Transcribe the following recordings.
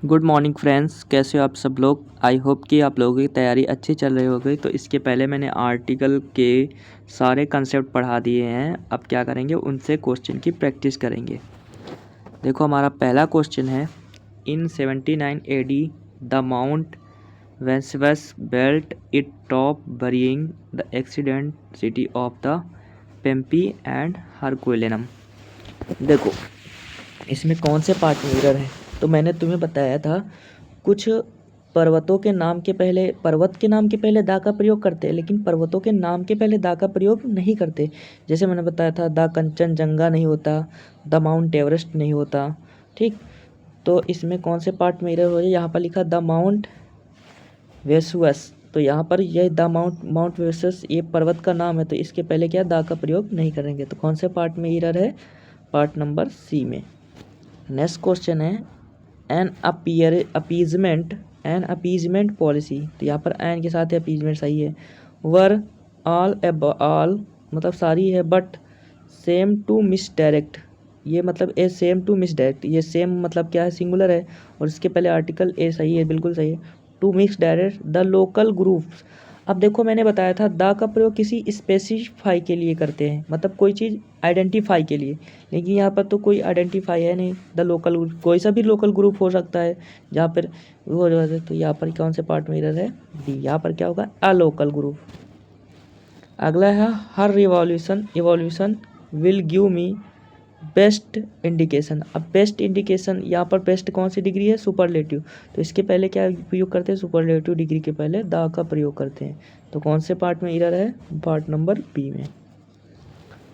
Good morning friends, कैसे हो आप सब लोग। आई होप कि आप लोगों की तैयारी अच्छी चल रही होगी। तो इसके पहले मैंने आर्टिकल के सारे कंसेप्ट पढ़ा दिए हैं। अब क्या करेंगे, उनसे क्वेश्चन की प्रैक्टिस करेंगे। देखो, हमारा पहला क्वेश्चन है, in 79 AD the Mount Vesuvius belt it top burying the accident city of the Pompeii and Herculaneum. देखो, इसमें कौन से पार्ट में एरर है। तो मैंने तुम्हें बताया था, कुछ पर्वतों के नाम के पहले, पर्वत के नाम के पहले दा का प्रयोग करते हैं, लेकिन पर्वतों के नाम के पहले दा का प्रयोग नहीं करते। जैसे मैंने बताया था, द कंचनजंगा नहीं होता, द माउंट एवरेस्ट नहीं होता। ठीक, तो इसमें कौन से पार्ट में एरर हो जाए। यहाँ पर लिखा द माउंट वेसुअस, तो यहाँ पर यह द माउंट वेसुअस ये पर्वत का नाम है, तो इसके पहले क्या दा का प्रयोग नहीं करेंगे। तो कौन से पार्ट में एरर है, पार्ट नंबर सी में। नेक्स्ट क्वेश्चन है, एन अपीजमेंट पॉलिसी। तो यहाँ पर एन के साथ अपीजमेंट सही है। वर ऑल मतलब सारी है, but same to misdirect, ये मतलब a same to misdirect, ये सेम मतलब क्या है, सिंगुलर है, और इसके पहले आर्टिकल ए सही है, बिल्कुल सही है। To mix direct the local groups. अब देखो, मैंने बताया था द का प्रयोग किसी स्पेसिफाई के लिए करते हैं, मतलब कोई चीज़ आइडेंटिफाई के लिए, लेकिन यहाँ पर तो कोई आइडेंटिफाई है नहीं। द लोकल ग्रुप, कोई सा भी लोकल ग्रुप हो सकता है जहाँ पर वो हो जाए। तो यहाँ पर कौन से पार्ट में एरर है, डी। यहाँ पर क्या होगा, अ लोकल ग्रुप। अगला है, her evolution will give me best indication. अब बेस्ट इंडिकेशन, यहाँ पर बेस्ट कौन सी डिग्री है, सुपरलेटिव। तो इसके पहले क्या प्रयोग करते हैं, सुपरलेटिव डिग्री के पहले द का प्रयोग करते हैं। तो कौन से पार्ट में एरर है, पार्ट नंबर बी में।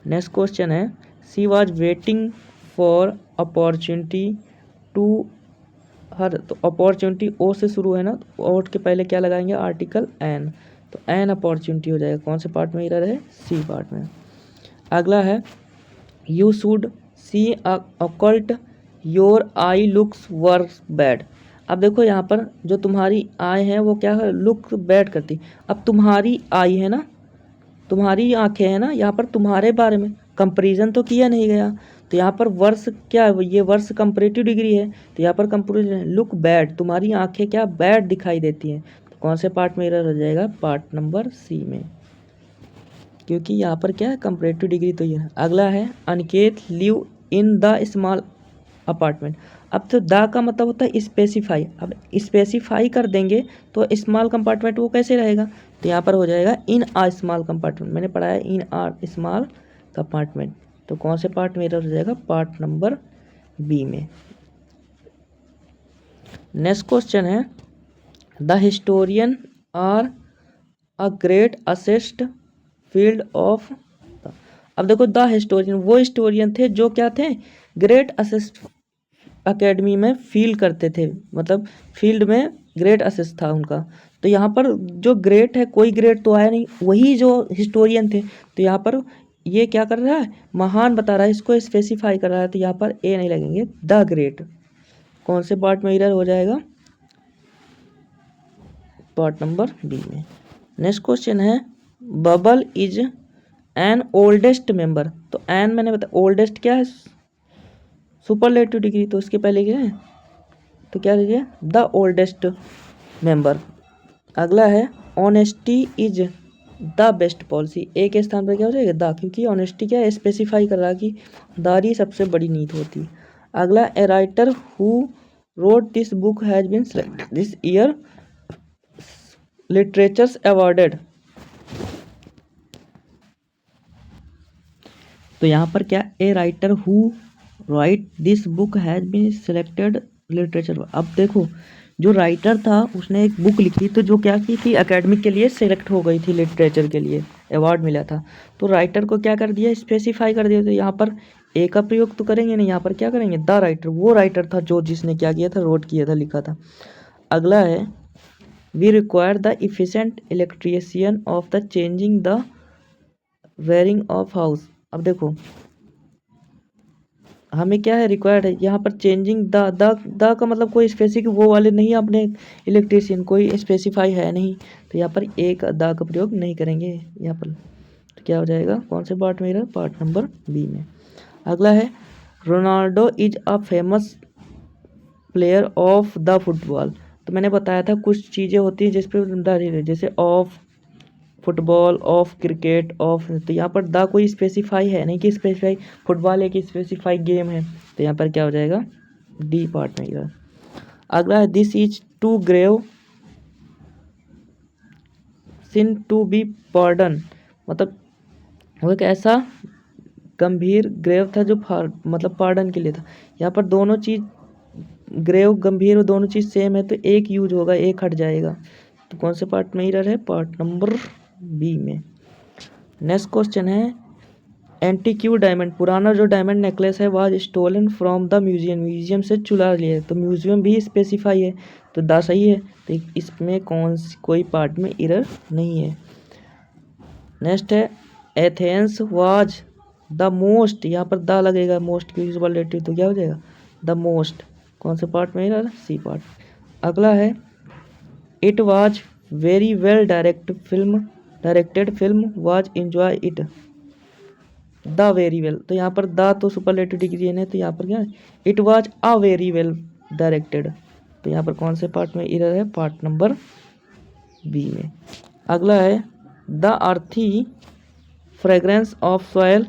नेक्स्ट क्वेश्चन है, she was waiting for opportunity to her. तो अपॉर्चुनिटी ओ से शुरू है ना, तो ओ के पहले क्या लगाएंगे, आर्टिकल एन। तो एन अपॉर्चुनिटी हो जाएगा। कौन से पार्ट में एरर है, सी पार्ट में। अगला है, you should see occult your eye looks worse bad. अब देखो, यहाँ पर जो तुम्हारी आई है वो क्या है, लुक बैड करती। अब तुम्हारी आई है ना, तुम्हारी आंखें हैं ना, यहाँ पर तुम्हारे बारे में कंपैरिजन तो किया नहीं गया। तो यहाँ पर वर्स क्या है, ये वर्स कंपैरेटिव डिग्री है, तो यहाँ पर कंपैरिजन लुक बैड, तुम्हारी आंखें क्या बैड दिखाई देती हैं। तो कौन से पार्ट में एरर हो जाएगा, पार्ट नंबर सी में, क्योंकि यहाँ पर क्या है, कंपैरेटिव डिग्री तो ये है। अगला है, Aniket live in the small apartment. अब तो द का मतलब होता है स्पेसिफाई। अब स्पेसिफाई कर देंगे तो स्मॉल कंपार्टमेंट वो कैसे रहेगा। तो यहाँ पर हो जाएगा इन आ स्मॉल कंपार्टमेंट, मैंने पढ़ा है इन आ स्मॉल कंपार्टमेंट। तो कौन से पार्ट में एरर हो जाएगा, पार्ट नंबर बी में। नेक्स्ट क्वेश्चन है, the historian are a great assist field of. अब देखो, द हिस्टोरियन वो हिस्टोरियन थे जो क्या थे, ग्रेट असिस्ट अकेडमी में फील करते थे, मतलब फील्ड में ग्रेट असिस्ट था उनका। तो यहाँ पर जो ग्रेट है, कोई ग्रेट तो आया नहीं, वही जो हिस्टोरियन थे। तो यहाँ पर ये क्या कर रहा है, महान बता रहा है, इसको स्पेसिफाई कर रहा है। तो यहाँ पर ए नहीं लगेंगे, द ग्रेट। कौन से पार्ट में एरर हो जाएगा, पार्ट नंबर बी में। नेक्स्ट क्वेश्चन है, bubble is an oldest member. तो एन मैंने बताया, ओल्डेस्ट क्या है, सुपरलेटिव डिग्री, तो उसके पहले क्या है, तो क्या लीजिए, द ओल्डेस्ट मेंबर। अगला है, honesty is the best policy. A के स्थान पर क्या हो जाएगा, द, क्योंकि ऑनेस्टी क्या है, स्पेसिफाई कर रहा कि दारी सबसे बड़ी नीति होती है। अगला, a writer who wrote this book has been selected this year literatures awarded. तो यहाँ पर क्या, a writer who write this book has been selected literature. अब देखो, जो राइटर था उसने एक बुक लिखी, तो जो क्या की थी, एकेडमिक के लिए सिलेक्ट हो गई थी, लिटरेचर के लिए अवार्ड मिला था। तो राइटर को क्या कर दिया, स्पेसिफाई कर दिया। तो यहाँ पर ए का प्रयोग तो करेंगे नहीं, यहाँ पर क्या करेंगे, द राइटर, वो राइटर था जो जिसने क्या किया था, रोड किया था, लिखा था। अगला है, we require the efficient electrician of the changing the wiring of house. अब देखो, हमें क्या है, रिक्वायर्ड है, यहाँ पर चेंजिंग द का मतलब कोई स्पेसिफिक वो वाले नहीं, अपने इलेक्ट्रिशियन कोई स्पेसिफाई है नहीं। तो यहाँ पर एक द का प्रयोग नहीं करेंगे यहाँ पर। तो क्या हो जाएगा, कौन से पार्ट में, पार्ट नंबर बी में। अगला है, Ronaldo is a famous player of the football. तो मैंने बताया था कुछ चीज़ें होती हैं जिस पर द, जैसे of football, of cricket, of, तो यहाँ पर द कोई स्पेसिफाई है नहीं कि स्पेसिफाई फुटबॉल एक स्पेसिफाई गेम है, तो यहाँ पर क्या हो जाएगा, डी पार्ट में इधर। अगला है this is too grave sin to be pardon, मतलब वो एक ऐसा गंभीर ग्रेव था जो मतलब पार्डन के लिए था। यहाँ पर दोनों चीज़ ग्रेव गंभीर दोनों चीज़ सेम है, तो एक यूज होगा, एक हट जाएगा। तो कौन से पार्ट में एरर है, पार्ट नंबर बी में। नेक्स्ट क्वेश्चन है एंटीक्यू डायमंड, पुराना जो डायमंड नेकलेस है was stolen from the museum, museum से चुरा लिया, तो म्यूजियम भी स्पेसिफाई है, तो द सही है, तो इसमें कोई पार्ट में एरर नहीं है। नेक्स्ट है एथेंस वाज द मोस्ट, यहाँ पर द लगेगा, मोस्ट की सुपरलेटिव, तो क्या हो जाएगा, द मोस्ट। कौन से पार्ट में एरर, सी पार्ट। अगला है it was very well directed film was enjoy it the very well, तो यहाँ पर द तो सुपरलेटिव डिग्री है, तो यहाँ पर क्या है, it was a very well directed, तो यहाँ पर कौन से पार्ट में एरर है, पार्ट नंबर बी में। अगला है द अर्थी fragrance of soil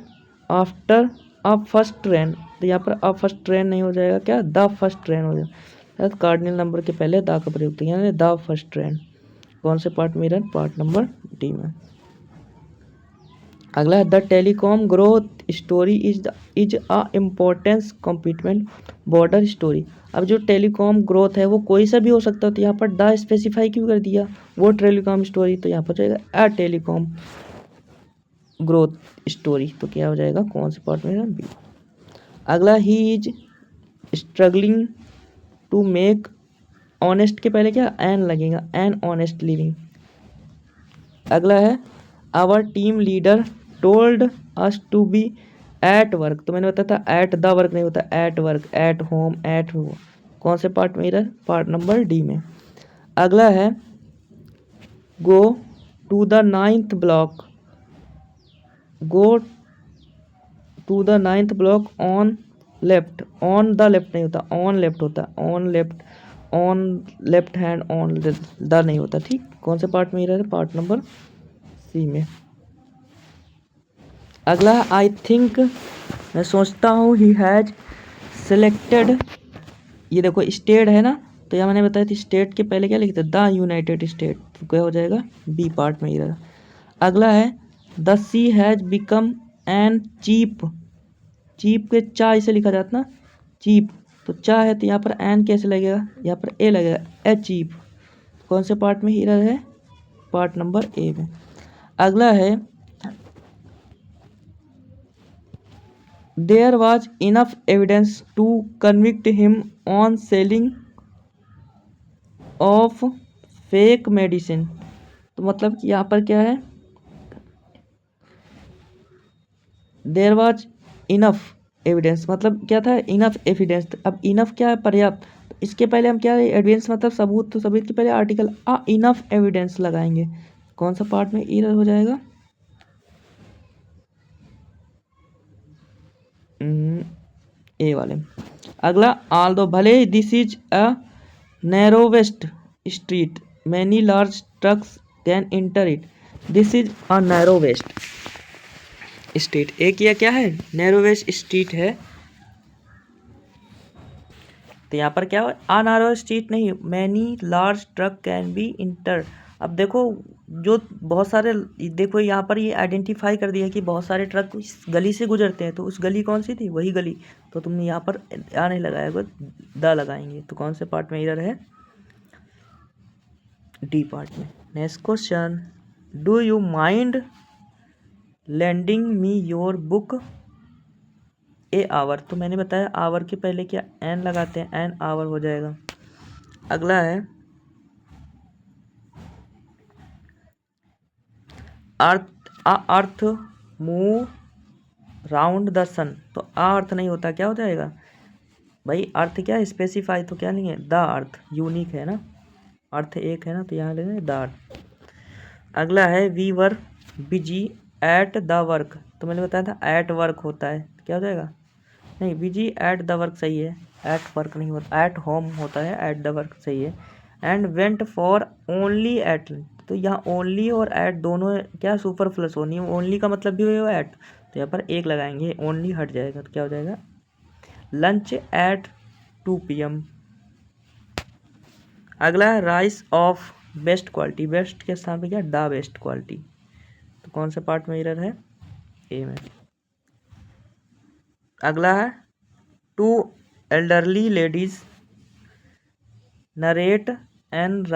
after a first rain, तो यहाँ पर अ फर्स्ट रेन नहीं हो जाएगा, क्या द फर्स्ट रेन हो जाएगा, कार्डिनल नंबर के पहले द का प्रयोग, तो यानी द फर्स्ट रेन। कौन से पार्ट में एरर, पार्ट नंबर डी में। अगला है the telecom growth story is a importance commitment border story. अब जो टेलीकॉम ग्रोथ है वो कोई सा भी हो सकता है, तो यहाँ पर द स्पेसिफाई क्यों कर दिया, वो टेलीकॉम स्टोरी, तो यहाँ पर जाएगा अ टेलीकॉम ग्रोथ स्टोरी, तो क्या हो जाएगा, कौन से पार्ट में, बी। अगला he is struggling to make, honest के पहले क्या एन लगेगा, एन ऑनेस्ट लिविंग। अगला है our team leader told us to be at work, तो मैंने बताया था एट द वर्क नहीं होता, at work, at home, at हो। कौन से पार्ट में एरर, पार्ट नंबर डी में। अगला है go to the ninth block, go to the ninth block on left, on the left नहीं होता, ऑन लेफ्ट होता, on left, on left hand, on the नहीं होता, ठीक। कौन से पार्ट में एरर है, पार्ट नंबर सी में। अगला आई थिंक, मैं सोचता हूँ, ही हैज सेलेक्टेड, ये देखो स्टेट है ना, तो यहाँ मैंने बताया था स्टेट के पहले क्या लिखते, द यूनाइटेड स्टेट, तो क्या हो जाएगा, बी पार्ट में एरर। अगला है the sea has become an cheap, cheap के चा इसे लिखा जाता ना, चीप, तो चा है, तो यहाँ पर एन कैसे लगेगा, यहाँ पर ए लगेगा, ए चीप। कौन से पार्ट में एरर है, पार्ट नंबर ए में। अगला है there was enough evidence to convict him on selling of fake medicine, तो मतलब कि यहाँ पर क्या है, देयर वाज इनफ एविडेंस, मतलब क्या था, इनफ एविडेंस। अब इनफ क्या है, पर्याप्त, तो इसके पहले हम क्या है, एविडेंस मतलब सबूत, तो सबूत के पहले आर्टिकल आ इनफ एविडेंस लगाएंगे। कौन सा पार्ट में एरर हो जाएगा, ए वाले। अगला आल दो भले this is a narrowest street many large trucks can inter it, this is a narrowest street, एक यह क्या है, नैरोवेस्ट स्ट्रीट है, तो यहाँ पर क्या है, अ नैरो स्ट्रीट नहीं, many large truck can be inter. अब देखो जो बहुत सारे, देखो यहाँ पर ये आइडेंटिफाई कर दिया कि बहुत सारे ट्रक इस गली से गुजरते हैं, तो उस गली कौन सी थी, वही गली, तो तुमने यहाँ पर आ नहीं लगाया, द लगाएंगे, तो कौन से पार्ट में एरर है, डी पार्ट में। Next question do you mind landing me your book a hour, तो मैंने बताया आवर के पहले क्या एन लगाते हैं, एन आवर हो जाएगा। अगला है अर्थ मूव राउंड द सन, तो अर्थ नहीं होता, क्या हो जाएगा भाई, अर्थ क्या है स्पेसिफाई, तो क्या नहीं है, द अर्थ यूनिक है ना, अर्थ एक है ना, तो यहाँ लेंगे द अर्थ। अगला है we were busy at the work, तो मैंने बताया था एट वर्क होता है, क्या हो जाएगा, नहीं, बिजी एट द वर्क सही है, एट वर्क नहीं होता, एट होम होता है, एट द वर्क सही है। And went for only at, तो यहाँ ओनली और एट दोनों क्या सुपर प्लस होनी है, ओनली का मतलब भी हो एट, तो यहाँ पर एक लगाएंगे, ओनली हट जाएगा तो क्या हो जाएगा लंच एट 2 PM। अगला है rice of best quality, best के स्थान पे क्या द बेस्ट क्वालिटी, तो कौन से पार्ट में एरर है, ए में। अगला है two elderly ladies narrate and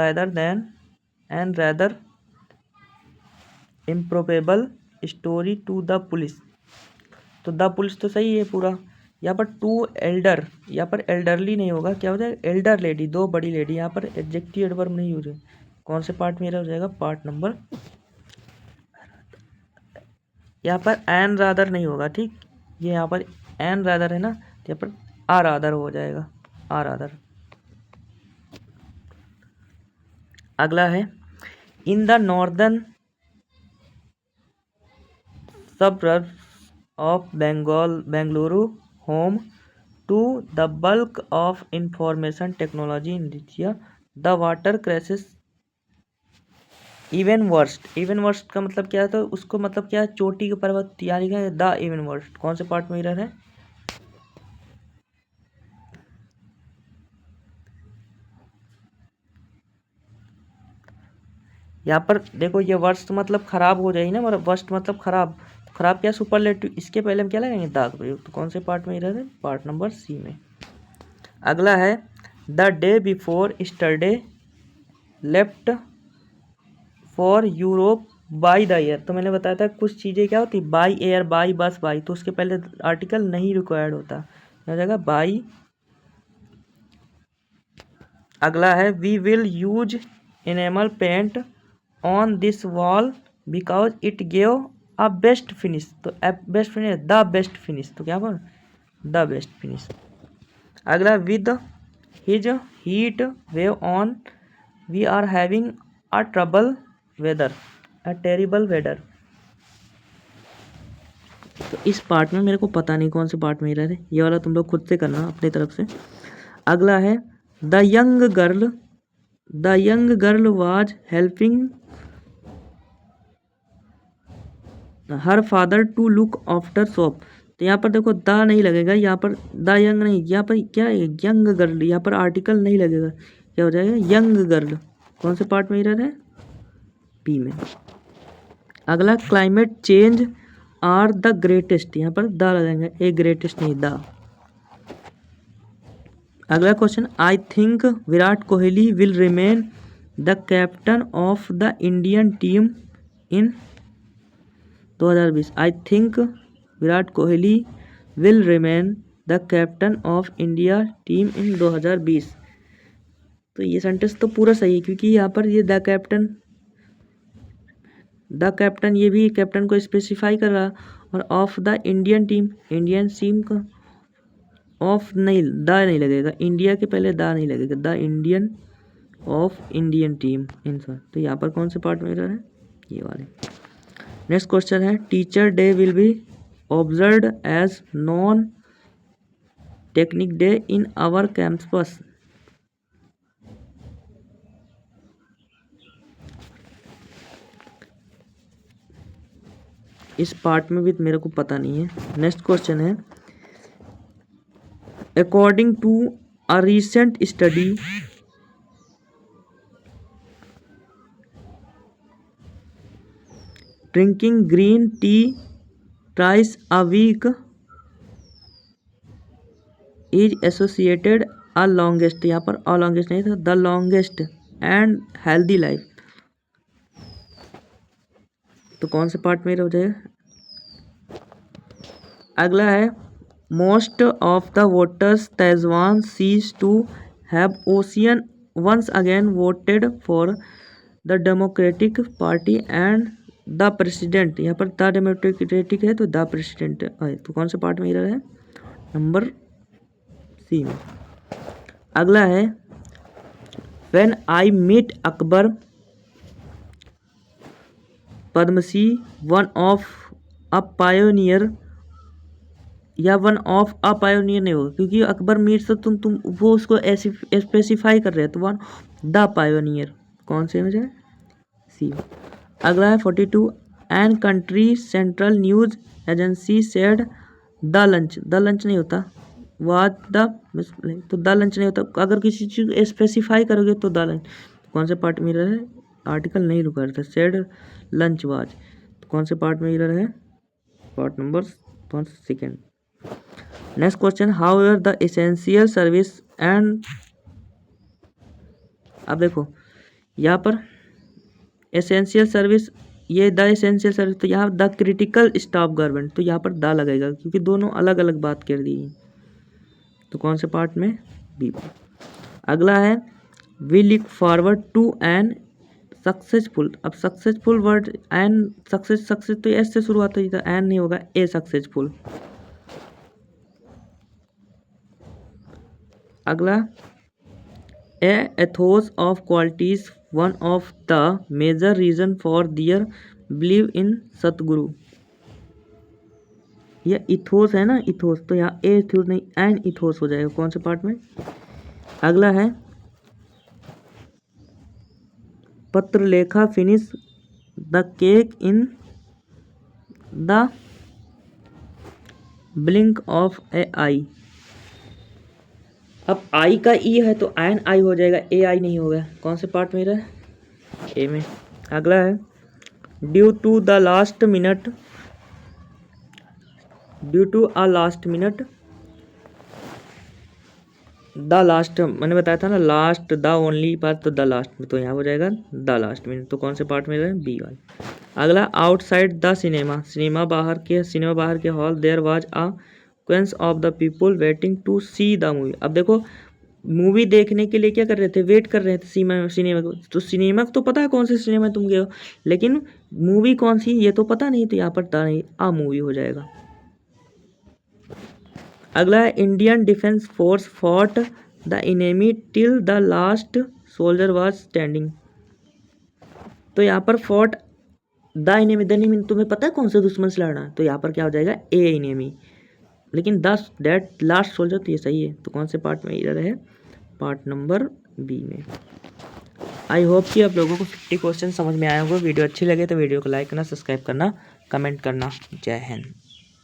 rather improbable story to the police, तो द पुलिस तो सही है पूरा। यहाँ पर टू एल्डर, यहाँ पर एल्डरली नहीं होगा, क्या हो जाएगा एल्डर लेडी, दो बड़ी लेडी, यहाँ पर एडजेक्टिव एडवर्ब नहीं यूज है, कौन से पार्ट में हो जाएगा पार्ट नंबर, यहाँ पर एन रादर नहीं होगा, ठीक, ये यहाँ पर एन रादर है ना, तो यहाँ पर आर रादर हो जाएगा, आर रादर। अगला है in the northern suburbs of Bengaluru, home to the bulk of information technology in India, the water crisis even worst, even worst का मतलब क्या है, तो उसको मतलब क्या है चोटी के पर्वत तैयारी का द इवन वर्स्ट, कौन से पार्ट में एरर है, यहाँ पर देखो ये वर्स्ट मतलब खराब हो जाएगी ना, मतलब वर्स्ट मतलब खराब, खराब क्या सुपरलेटिव, इसके पहले हम क्या लगाएंगे दाग प्रयोग, तो कौन से पार्ट में एरर है पार्ट नंबर सी में। अगला है the day before yesterday left for Europe by the air, तो मैंने बताया था कुछ चीज़ें क्या होती by air, by bus, by, तो उसके पहले आर्टिकल नहीं रिक्वायर्ड होता, क्या हो जाएगा बाई। अगला है we will use enamel paint on this wall because it gave a best finish, तो best finish the best finish, तो क्या बोल द बेस्ट फिनिश। अगला with his heat wave on we are having a trouble weather, a terrible weather, तो इस part में मेरे को पता नहीं कौन से पार्ट में एरर है, ये वाला तुम लोग खुद से करना अपनी तरफ से। अगला है the young girl was helping her father to look after shop, तो यहाँ पर देखो द नहीं लगेगा, यहाँ पर द यंग नहीं, यहाँ पर क्या है यंग गर्ल, यहाँ पर आर्टिकल नहीं लगेगा, क्या हो जाएगा यंग गर्ल, कौन से पार्ट में एरर है बी में। अगला climate change are the greatest, यहाँ पर द लगाएंगे, ए ग्रेटेस्ट नहीं द। अगला question I think Virat Kohli will remain the captain of the Indian team in 2020, I think Virat Kohli will remain the captain of India team in 2020, तो ये sentence तो पूरा सही है क्योंकि यहाँ पर ये द कैप्टन ये भी कैप्टन को स्पेसिफाई कर रहा, और ऑफ द इंडियन टीम का ऑफ नहीं द नहीं लगेगा, इंडिया के पहले द नहीं लगेगा, the Indian of Indian team in sir, तो यहाँ पर कौन से पार्ट में एरर है ये वाले। नेक्स्ट क्वेश्चन है teacher day will be observed as non technic day in our campus, इस पार्ट में भी मेरे को पता नहीं है। नेक्स्ट क्वेश्चन है according to a recent study drinking green tea twice a week is associated a longest, यहाँ पर अ लॉन्गेस्ट नहीं था the longest and healthy life, तो कौन से पार्ट में हो जाएगा। अगला है most of the voters तेजवान sees to have ocean once again voted for the Democratic Party and the president, यहाँ पर द डेमोक्रेटिक है तो द प्रेसिडेंट है, तो कौन से पार्ट में इधर है नंबर सी में। अगला है when I meet Akbar Padamsee one of a pioneer या वन ऑफ अ पायोनियर नहीं होगा, क्योंकि अकबर मीर से तुम वो उसको ऐसे स्पेसिफाई कर रहे हैं, तो वन द पायोनियर कौन से में जाए, सी। अगला है 42, an country central news agency said the lunch नहीं होता, वाज द तो द लंच नहीं होता। अगर किसी चीज़ स्पेसिफाई करोगे तो द लंच कौन से पार्ट में है, आर्टिकल नहीं रुका रहता, सेड लंच वाज तो कौन से पार्ट में इरर है, part number 2। Next question, how ever the essential service and, अब देखो यहाँ पर एसेंशियल सर्विस, ये द एसेंशियल सर्विस, तो यहाँ द क्रिटिकल स्टाफ गवर्नमेंट, तो यहाँ पर द लगेगा क्योंकि दोनों अलग अलग बात कर दी है, तो कौन से पार्ट में, बी। अगला है we look forward to an successful, अब सक्सेसफुल वर्ड एन सक्सेस तो एस से शुरुआत होती है, एन नहीं होगा, ए सक्सेसफुल। अगला a ethos of qualities one of the major reason for their believe in Satguru, यह इथोस है ना, इथोस, तो यहाँ ए इथोस नहीं एन इथोस हो जाएगा, कौन से पार्ट में। अगला है Patralekha finish the cake in the blink of a eye, अब आई का ई है तो एन आई हो जाएगा, ए आई नहीं होगा, कौन से पार्ट में रहा है, ए में। अगला है due to the last minute, due to a last minute the last, मैंने बताया था ना लास्ट द ओनली पार्ट, तो द लास्ट में, तो यहाँ हो जाएगा द लास्ट मिनट, तो कौन से पार्ट में रहे, बी वाला। अगला आउटसाइड द सिनेमा, सिनेमा बाहर के hall there was a queues of the people waiting to see the movie, अब देखो मूवी देखने के लिए क्या कर रहे थे, वेट कर रहे थे सिनेमा को, तो सिनेमा तो पता है कौन से सिनेमा तुम गए हो, लेकिन मूवी कौन सी ये तो पता नहीं, तो यहाँ पर था नहीं, आ मूवी हो जाएगा। अगला है Indian defence force fought the enemy till the last soldier was standing, तो यहाँ पर फॉट द इनेमी तुम्हें पता है कौन से दुश्मन से लड़ना, तो यहाँ पर क्या हो जाएगा, ए इनेमी, लेकिन दैट लास्ट सोल्जर तो ये सही है, तो कौन से पार्ट में इधर है, पार्ट नंबर बी में। आई होप कि आप लोगों को 50 क्वेश्चन समझ में आया होगा। वीडियो अच्छी लगे तो वीडियो को लाइक करना, सब्सक्राइब करना, कमेंट करना। जय हिंद।